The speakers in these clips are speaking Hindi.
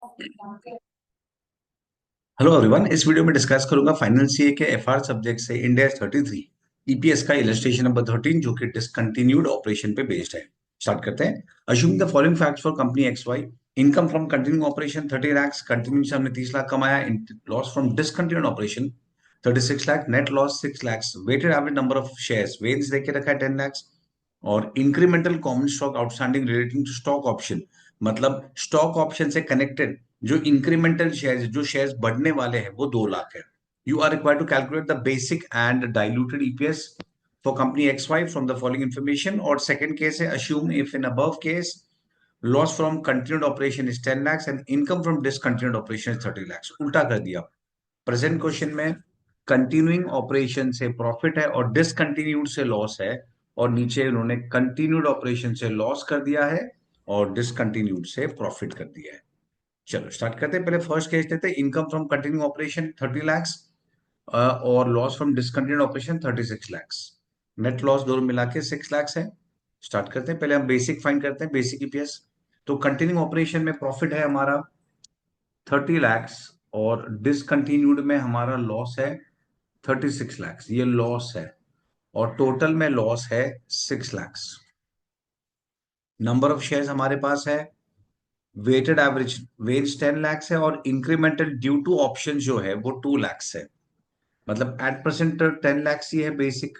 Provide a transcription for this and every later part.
Hello everyone. इस वीडियो में डिस्कस करूंगा फाइनल सीए के एफआर सब्जेक्ट से इंडिया 33 ईपीएस का इलस्ट्रेशन नंबर 13 जो कि डिसकंटिन्यूड ऑपरेशन पे बेस्ड है। स्टार्ट करते हैं। Assuming the following facts for company X Y. Income from continuing operation 30 lakh, continue से हमने 30 लाख कमाया। Loss from discontinued operation 36 lakh, net loss 6 lakh. Weighted average number of shares वेन्स देके रखा है 10 लाख। और incremental common stock outstanding relating to stock option, मतलब स्टॉक ऑप्शन से कनेक्टेड जो इंक्रीमेंटल शेयर्स, जो शेयर्स बढ़ने वाले हैं, वो 2 लाख है। You are required to calculate the basic and diluted EPS for company X Y from the following information. और सेकंड केस है, assume if in above case loss from continued operation is 10 lakhs and income from discontinued operation is 30 lakhs। उल्टा कर दिया। प्रेजेंट क्वेश्चन में कंटिन्यूइंग ऑपरेशन से प्रॉफिट है और डिसकंटिन्यूड से लॉस है, और नीचे उन्होंने कंटिन्यूड ऑपरेशन से लॉस कर दिया है और डिसकंटिन्यूड से प्रॉफिट कर दिया है। चलो स्टार्ट करते हैं। पहले फर्स्ट केस लेते हैं। Income from continue operation 30 lakhs और loss from discontinued operation 36 lakhs। Net loss दोनों मिला के 6 lakhs है। स्टार्ट करते हैं। पहले हम बेसिक फाइंड करते हैं, बेसिक ईपीएस। तो कंटिन्यू ऑपरेशन में प्रॉफिट है हमारा 30 lakhs और डिसकंटिन्यूड में हमारा लॉस है 36 lakhs। ये लॉस है और टोटल में लॉस है 6 lakhs। नंबर ऑफ शेयर्स हमारे पास है, वेटेड एवरेज वेज 10 lakhs है और इंक्रीमेंटल ड्यू टू ऑप्शन जो है वो 2 lakhs है। मतलब एट परसेंट 10 lakhs ही है बेसिक।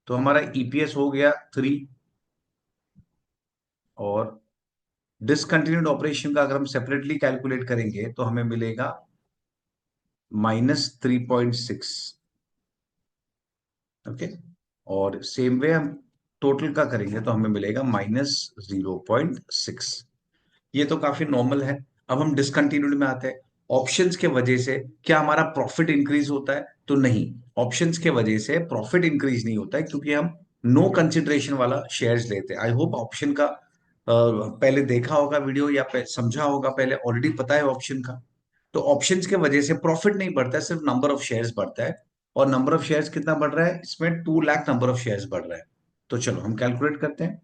तो हमारा ईपीएस हो गया 3। और डिसकंटिन्यूड ऑपरेशन का अगर हम सेपरेटली कैलकुलेट करेंगे तो हमें मिलेगा -3.6। ओके। और सेम वे हम टोटल का करेंगे तो हमें मिलेगा -0.6। ये तो काफी नॉर्मल है। अब हम डिसकंटिन्यूड में आते हैं। ऑप्शंस के वजह से क्या हमारा प्रॉफिट इंक्रीज होता है? तो नहीं, ऑप्शंस के वजह से प्रॉफिट इंक्रीज नहीं होता है, क्योंकि हम नो कंसिडरेशन वाला शेयर्स लेते हैं। आई होप ऑप्शन का पहले देखा होगा वीडियो या समझा होगा, पहले ऑलरेडी पता है ऑप्शन का। तो ऑप्शंस के वजह से प्रॉफिट नहीं बढ़ता है, सिर्फ नंबर ऑफ शेयर्स बढ़ता है। और नंबर ऑफ शेयर्स कितना बढ़ रहा है इसमें? 2 लाख नंबर ऑफ शेयर्स बढ़ रहा है। तो चलो हम कैलकुलेट करते हैं।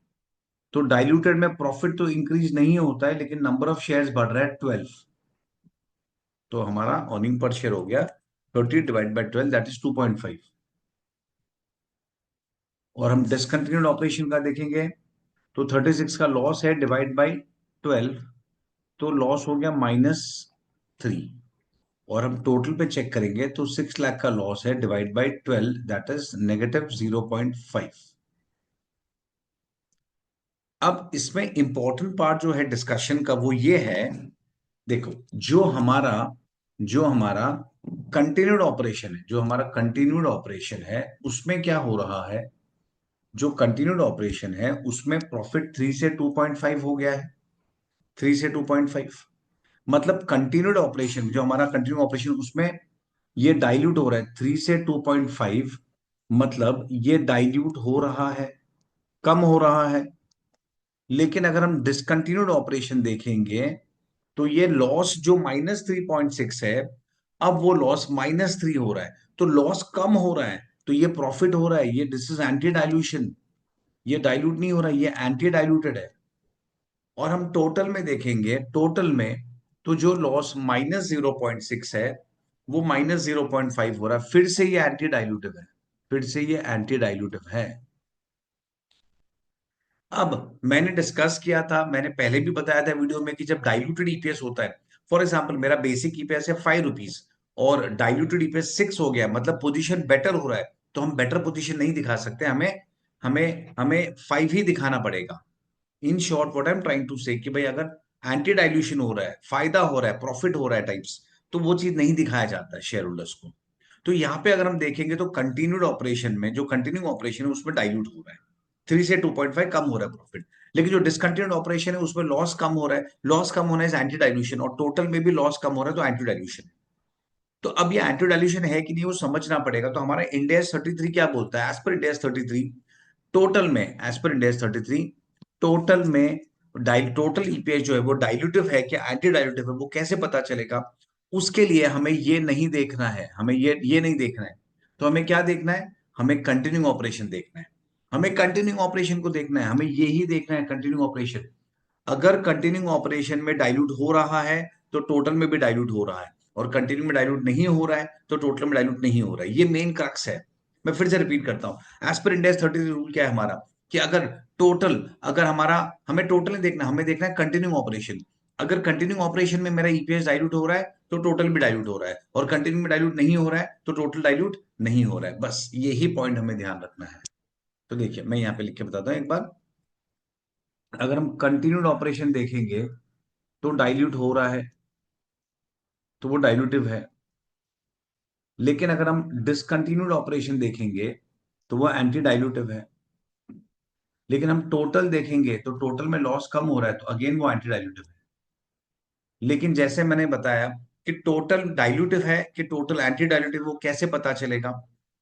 तो डाइल्यूटेड में प्रॉफिट तो इंक्रीज नहीं होता है, लेकिन नंबर ऑफ शेयर्स बढ़ रहा है 12। तो हमारा अर्निंग पर शेयर हो गया 30 डिवाइड बाय 12, दैट इज 2.5। और हम डिसकंटिन्यूड ऑपरेशन का देखेंगे तो 36 का लॉस है डिवाइड बाय 12, तो लॉस हो गया -3। और हम टोटल पे चेक करेंगे तो 6 लाख का लॉस है डिवाइड बाय 12, दैट इज -0.5। अब इसमें इंपॉर्टेंट पार्ट जो है डिस्कशन का वो ये है, देखो, जो हमारा जो हमारा कंटिन्यूड ऑपरेशन है, जो हमारा कंटिन्यूड ऑपरेशन है उसमें क्या हो रहा है? जो कंटिन्यूड ऑपरेशन है उसमें प्रॉफिट 3 से 2.5 हो गया है। 3 से 2.5 मतलब कंटिन्यूड ऑपरेशन, जो हमारा कंटिन्यूड ऑपरेशन उसमें ये डाइल्यूट हो रहा है 3 से 2.5। मतलब ये डाइल्यूट हो रहा है, कम हो रहा है। लेकिन अगर हम डिसकंटिन्यूड ऑपरेशन देखेंगे तो ये लॉस जो -3.6 है, अब वो लॉस -3 हो रहा है। तो लॉस कम हो रहा है, तो ये प्रॉफिट हो रहा है। ये दिस इज एंटी डाइल्यूशन। ये डाइल्यूट नहीं हो रहा है, ये एंटी डाइल्यूटेड है। और हम टोटल में देखेंगे, टोटल में तो जो लॉस -0.6 है वो -0.5 हो रहा है। फिर से ये एंटी डाइल्यूटिव है, फिर से ये एंटी डाइल्यूटिव है। अब मैंने डिस्कस किया था, मैंने पहले भी बताया था वीडियो में कि जब डाइल्यूटेड ईपीएस होता है, फॉर एग्जांपल मेरा बेसिक ईपीएस है 5 रुपीज और डाइल्यूटेड ईपीएस 6 हो गया, मतलब पोजीशन बेटर हो रहा है, तो हम बेटर पोजीशन नहीं दिखा सकते। हमें हमें हमें 5 ही दिखाना पड़ेगा। In short what I am trying to say कि भाई अगर एंटी डाइल्यूशन हो रहा है, फायदा हो रहा है, प्रॉफिट हो रहा है टाइप्स, तो वो चीज नहीं दिखाया जाता है शेयर होल्डर्स को। तो यहाँ पे अगर हम देखेंगे तो कंटिन्यूड ऑपरेशन में, जो कंटिन्यू ऑपरेशन है उसमें डाइल्यूट हो रहा है, 3 से 2.5 कम हो रहा है प्रॉफिट। लेकिन जो डिसकंटिन्यूड ऑपरेशन है उसमें लॉस कम हो रहा है। लॉस कम होना है एंटी डाइल्यूशन, और टोटल में भी लॉस कम हो रहा है, तो एंटी डाइल्यूशन। तो अब ये एंटी डाइल्यूशन है कि नहीं वो समझना पड़ेगा। तो हमारा इंडेक्स 33 क्या बोलता है? एज पर इंडेक्स 33, टोटल में, एज पर इंडेक्स 33, टोटल में टोटल ईपीएस जो है वो डाइल्यूटिव है क्या एंटी डाइल्यूटिव है, वो कैसे पता चलेगा? उसके लिए हमें ये नहीं देखना है, हमें ये नहीं देखना है। तो हमें क्या देखना है? हमें कंटिन्यूइंग ऑपरेशन देखना है। हमें कंटिन्यूइंग ऑपरेशन को देखना है, हमें ये ही देखना है, कंटिन्यूइंग ऑपरेशन। अगर कंटिन्यूइंग ऑपरेशन में डाइल्यूट हो रहा है तो टोटल में भी डाइल्यूट हो रहा है, और कंटिन्यू में डाइल्यूट नहीं हो रहा है तो टोटल में डाइल्यूट नहीं हो रहा है। ये मेन क्रक्स है। मैं फिर से रिपीट करता हूं, as per end S 33 rule क्या है हमारा, कि अगर टोटल, अगर हमारा, हमें टोटल नहीं देखना, हमें देखना है कंटिन्यूइंग ऑपरेशन। अगर कंटिन्यूइंग ऑपरेशन में मेरा ईपीएस डाइल्यूट हो रहा है तो टोटल भी डाइल्यूट हो रहा है, और कंटिन्यू में डाइल्यूट नहीं हो रहा है तो टोटल डाइल्यूट नहीं हो रहा है। बस यही पॉइंट हमें ध्यान रखना है। तो देखिए मैं यहाँ पे लिख के बताता हूँ एक बार। अगर हम कंटिन्यूड ऑपरेशन देखेंगे तो डाइल्यूट हो रहा है, तो वो डाइल्यूटिव है। लेकिन अगर हम डिसकंटिन्यूड ऑपरेशन देखेंगे तो वो एंटी डाइल्यूटिव है। लेकिन हम टोटल देखेंगे तो टोटल में लॉस कम हो रहा है, तो अगेन वो एंटी डाइल्यूटिव है। लेकिन जैसे मैंने बताया कि टोटल डाइल्यूटिव है कि टोटल एंटी डाइल्यूटिव, वो कैसे पता चलेगा?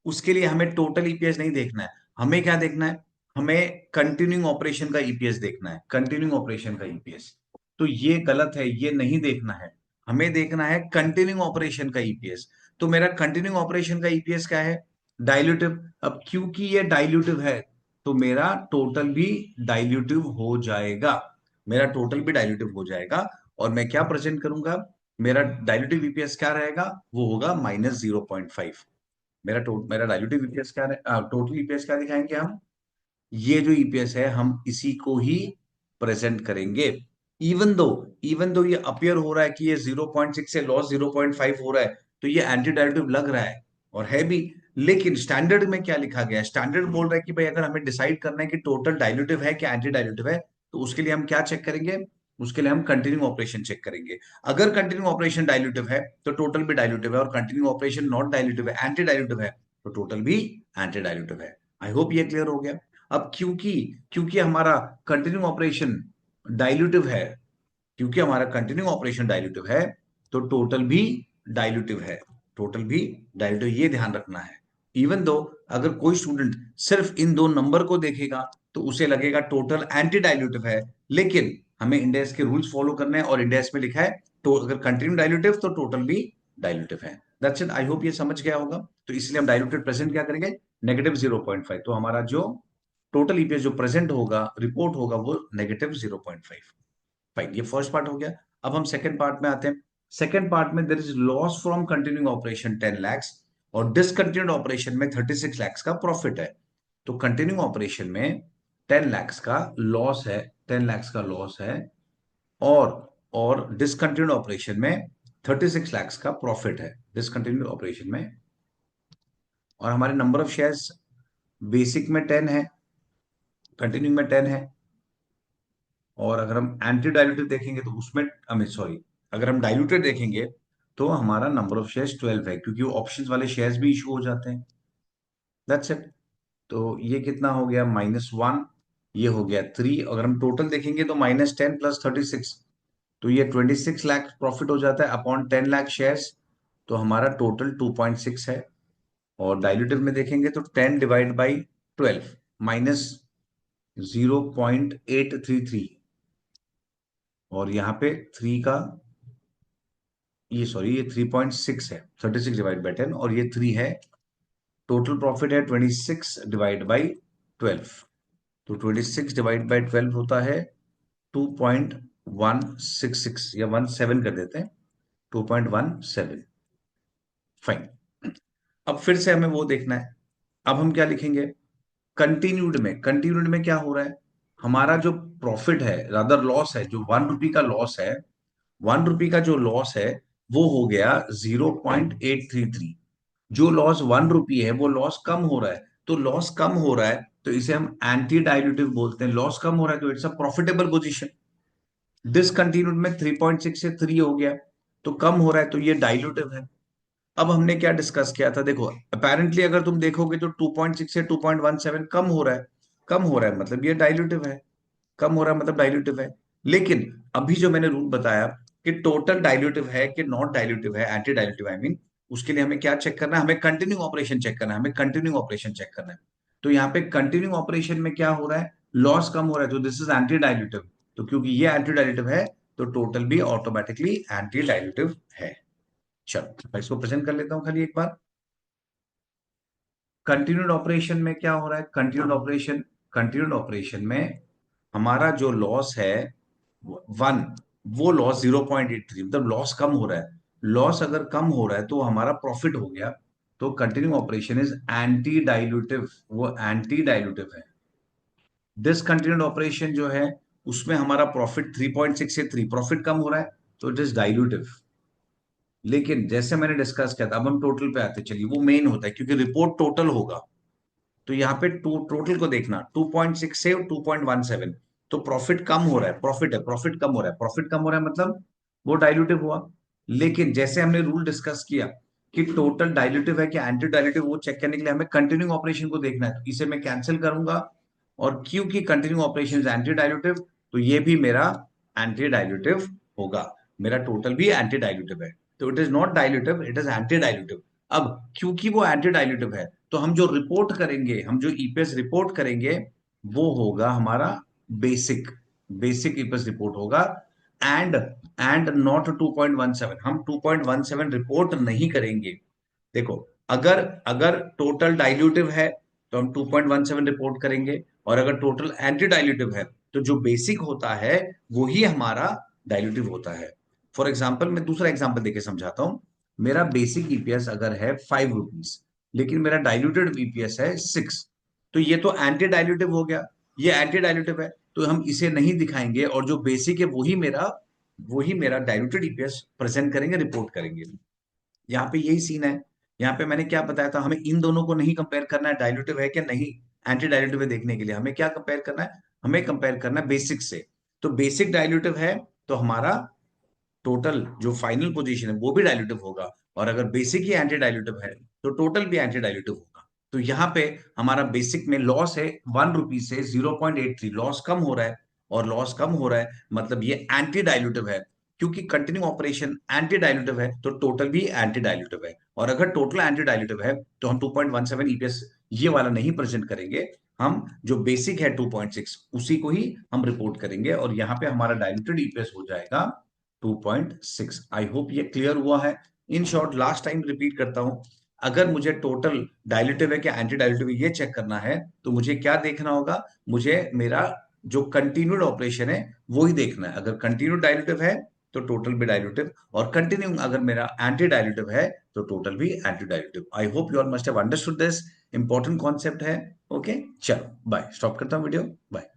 उसके लिए हमें टोटल ईपीएस नहीं देखना है, हमें क्या देखना है? हमें कंटिन्यूइंग ऑपरेशन का ईपीएस देखना है, कंटिन्यूइंग ऑपरेशन का ईपीएस। तो ये गलत है, ये नहीं देखना है। हमें देखना है कंटिन्यूइंग ऑपरेशन का ईपीएस। तो मेरा कंटिन्यूइंग ऑपरेशन का ईपीएस क्या है? डाइल्यूटिव। अब क्योंकि ये डाइल्यूटिव है तो मेरा टोटल भी डाइल्यूटिव हो जाएगा, मेरा टोटल भी डाइल्यूटिव हो जाएगा। और मैं क्या प्रेजेंट करूंगा? मेरा डाइल्यूटिव ईपीएस क्या रहेगा? वो होगा -0.5। मेरा डाइल्यूटिव ईपीएस क्या टोटल ईपीएस क्या दिखाएंगे हम? ये जो ईपीएस है हम इसी को ही प्रेजेंट करेंगे। इवन दो इवन दो ये अपियर हो रहा है कि ये 0.6 से लॉस 0.5 हो रहा है, तो ये एंटी डाइल्यूटिव लग रहा है और है भी। लेकिन स्टैंडर्ड में क्या लिखा गया है? स्टैंडर्ड बोल रहा है कि भाई अगर हमें डिसाइड करना है कि टोटल डाइल्यूटिव है क्या एंटी डाइल्यूटिव है, तो उसके लिए हम क्या चेक करेंगे? उसके लिए हम कंटिन्यू ऑपरेशन चेक करेंगे। अगर कंटिन्यू ऑपरेशन डाइल्यूटिव है तो टोटल भी डाइल्यूटिव है, और कंटिन्यू ऑपरेशन नॉट डाइल्यूटिव है, एंटी डाइल्यूटिव है, तो टोटल भी एंटी डाइल्यूटिव है। आई होप ये क्लियर हो गया। अब क्योंकि क्योंकि हमारा कंटिन्यू ऑपरेशन डाइल्यूटिव है, क्योंकि हमारा कंटिन्यू ऑपरेशन डाइल्यूटिव है, तो टोटल भी डाइल्यूटिव है, टोटल भी डाइल्यूटिव, ये ध्यान रखना है। इवन दो अगर कोई स्टूडेंट सिर्फ इन दो नंबर को देखेगा तो उसे लगेगा टोटल एंटी डाइल्यूटिव है, लेकिन हमें इंडेक्स के रूल्स फॉलो करने हैं, और इंडेक्स में लिखा है तो अगर कंटिन्यू डाइल्यूटिव तो टोटल भी डाइल्यूटिव है। That's it. आई होप ये समझ गया होगा। तो इसलिए हम डाइल्यूटेड प्रेजेंट क्या करेंगे? -0.5। तो हमारा जो टोटल ईपीएस जो प्रेजेंट होगा, रिपोर्ट होगा, वो -0.5। फाइन, ये फर्स्ट पार्ट हो गया। अब हम सेकंड पार्ट में आते हैं। सेकंड पार्ट में there is loss from continuing operation 10 lakhs, और डिसकंटिन्यूड ऑपरेशन में 36 lakhs का प्रॉफिट है। तो कंटिन्यूइंग ऑपरेशन में 10 lakhs का लॉस है, 10 lakhs का लॉस है, और डिसकंटिन्यूड ऑपरेशन में 36 lakhs का प्रॉफिट है, डिसकंटिन्यूड ऑपरेशन में। और हमारे नंबर ऑफ शेयर्स बेसिक में 10 है, कंटिन्यूइंग में 10 है, और अगर हम एंटी डाइल्यूटेड देखेंगे तो उसमें, सॉरी, अगर हम डाइल्यूटेड देखेंगे तो हमारा नंबर ऑफ शेयर्स 12 है, क्योंकि वो ऑप्शंस वाले शेयर्स भी इशू हो जाते हैं। That's it. तो ये कितना हो गया? -1। ये हो गया 3। अगर हम टोटल देखेंगे तो -10 + 36, तो ये 26 लाख प्रॉफिट हो जाता है अपॉन 10 लाख शेयर्स। तो हमारा टोटल 2.6 है। और डाइल्यूटिव में देखेंगे तो 10/12 माइनस 0.833, और यहाँ पे 3 का, ये सॉरी, ये 3.6 है, 36/10, और ये 3 है। टोटल प्रॉफिट है 26/12। तो 26/12 होता है 2.166, या 17 कर देते हैं, 2.17। फाइन। अब फिर से हमें वो देखना है। अब हम क्या लिखेंगे? कंटिन्यूड में क्या हो रहा है? हमारा जो प्रॉफिट है, रादर लॉस है, जो 1 रुपी का लॉस है, 1 रुपी का जो लॉस है, वो हो गया 0.833। जो लॉस 1 रुपी है वो लॉस कम हो रहा है। तो लॉस कम हो रहा है तो इसे हम एंटी डाइल्यूटिव बोलते हैं। लॉस कम हो रहा है तो it's a profitable position. Discontinued में 3.6 से 3 हो गया, तो कम हो रहा है, तो ये डाइल्यूटिव है। अब हमने क्या डिस्कस किया था? देखो, अपेरेंटली अगर तुम देखोगे तो 2.6 से 2.17 कम हो रहा है, कम हो रहा है मतलब ये डाइल्यूटिव है, कम हो रहा है मतलब डाइल्यूटिव है। लेकिन अभी जो मैंने रूल बताया कि टोटल डाइल्यूटिव है कि नॉट डाइल्यूटिव है, एंटी डाइल्यूटिव आई मीन, उसके लिए हमें क्या चेक करना है? हमें कंटिन्यू ऑपरेशन चेक करना है, हमें कंटिन्यू ऑपरेशन चेक करना है। तो यहाँ पे कंटिन्यू ऑपरेशन में क्या हो रहा है? लॉस कम हो रहा है, तो दिस इज एंटी डाइल्यूटिव। तो क्योंकि ये एंटी डाइल्यूटिव है तो टोटल भी ऑटोमेटिकली एंटी डाइल्यूटिव है। चलो मैं इसको प्रेजेंट कर लेता हूं खाली एक बार। कंटिन्यूड ऑपरेशन में क्या हो रहा है? कंटिन्यूड ऑपरेशन में हमारा जो लॉस है वन, वो लॉस 0.83, मतलब लॉस कम हो रहा है। लॉस अगर कम हो रहा है तो हमारा प्रॉफिट हो गया। तो continue operation is anti dilutive, वो एंटी डाइल्यूटिव है। डिसकंटिन्यूड ऑपरेशन जो है उसमें हमारा प्रॉफिट 3.6 से 3, प्रॉफिट कम हो रहा है तो इट इज डाइल्यूटिव। लेकिन जैसे मैंने डिस्कस किया था, अब हम टोटल पे आते चलिए, वो मेन होता है क्योंकि रिपोर्ट टोटल होगा। तो यहाँ पे टोटल को देखना, 2.6 से 2.17, तो प्रॉफिट कम हो रहा है, प्रॉफिट है, प्रॉफिट कम हो रहा है, प्रॉफिट कम हो रहा है मतलब वो डाइल्यूटिव हुआ। लेकिन जैसे हमने रूल डिस्कस किया कि टोटल डाइल्यूटिव है कि एंटी डाइल्यूटिव, वो चेक करने के लिए हमें कंटिन्यू ऑपरेशन को देखना है। तो इसे मैं कैंसिल करूंगा, और क्योंकि कंटिन्यू ऑपरेशन एंटी डाइल्यूटिव, तो ये भी मेरा एंटी डाइल्यूटिव होगा। मेरा टोटल भी एंटी डाइल्यूटिव है, तो it is not dilutive, it is anti dilutive. अब क्योंकि वो एंटी डाइल्यूटिव है, तो हम जो रिपोर्ट करेंगे, हम जो ईपीएस रिपोर्ट करेंगे, वो होगा हमारा बेसिक, बेसिक ईपीएस रिपोर्ट होगा। एंड एंड नॉट 2.17, हम 2.17 रिपोर्ट नहीं करेंगे। देखो, अगर अगर टोटल डाइल्यूटिव है तो हम 2.17 रिपोर्ट करेंगे, और अगर टोटल एंटी डाइल्यूटिव है तो जो बेसिक होता है वही हमारा डाइल्यूटिव होता है। फॉर एग्जाम्पल, मैं दूसरा एग्जाम्पल देके समझाता हूं। मेरा बेसिक ईपीएस अगर है 5 रुपीज, लेकिन मेरा डाइल्यूटेड ईपीएस है 6, तो ये तो एंटी डाइल्यूटिव हो गया, ये एंटी डाइल्यूटिव है, तो हम इसे नहीं दिखाएंगे, और जो बेसिक है वही मेरा डाइल्यूटेड ईपीएस प्रेजेंट करेंगे, रिपोर्ट करेंगे। यहाँ पे यही सीन है। यहाँ पे मैंने क्या बताया था, हमें इन दोनों को नहीं कंपेयर करना है डाइल्यूटिव है क्या नहीं, एंटी डाइल्यूटिव है देखने के लिए हमें क्या कंपेयर करना है, हमें कंपेयर करना है बेसिक से। तो बेसिक डाइल्यूटिव है तो हमारा टोटल जो फाइनल पोजीशन है वो भी डाइल्यूटिव होगा, और अगर बेसिक ही एंटी डाइल्यूटिव है तो टोटल भी एंटी डाइल्यूटिव होगा। तो यहाँ पे हमारा बेसिक में लॉस है 1 रुपी से 0.83, लॉस कम हो रहा है, और लॉस कम हो रहा है मतलब ये एंटी डाइल्यूटिव है। क्योंकि कंटिन्यू ऑपरेशन एंटी डाइल्यूटिव है तो टोटल भी एंटी डाइल्यूटिव है, और अगर टोटल एंटी डाइल्यूटिव है तो हम 2.17 ईपीएस ये वाला नहीं प्रेजेंट करेंगे। हम जो बेसिक है 2.6 उसी को ही हम रिपोर्ट करेंगे, और यहाँ पे हमारा डाइल्यूटेड ईपीएस हो जाएगा 2.6। आई होप ये क्लियर हुआ है। In short, last time repeat करता हूं, अगर मुझे टोटल डाइल्यूटिव है कि एंटी डाइल्यूटिव ये चेक करना है तो मुझे क्या देखना होगा, मुझे मेरा जो कंटिन्यूड ऑपरेशन है वो ही देखना है। अगर कंटिन्यूड डाइल्यूटिव है तो टोटल भी डाइल्यूटिव, और कंटिन्यू अगर मेरा एंटी डाइल्यूटिव है तो टोटल भी anti dilutive. I hope you all must have understood this important concept है। ओके, चलो बाय, स्टॉप करता हूं वीडियो, बाय।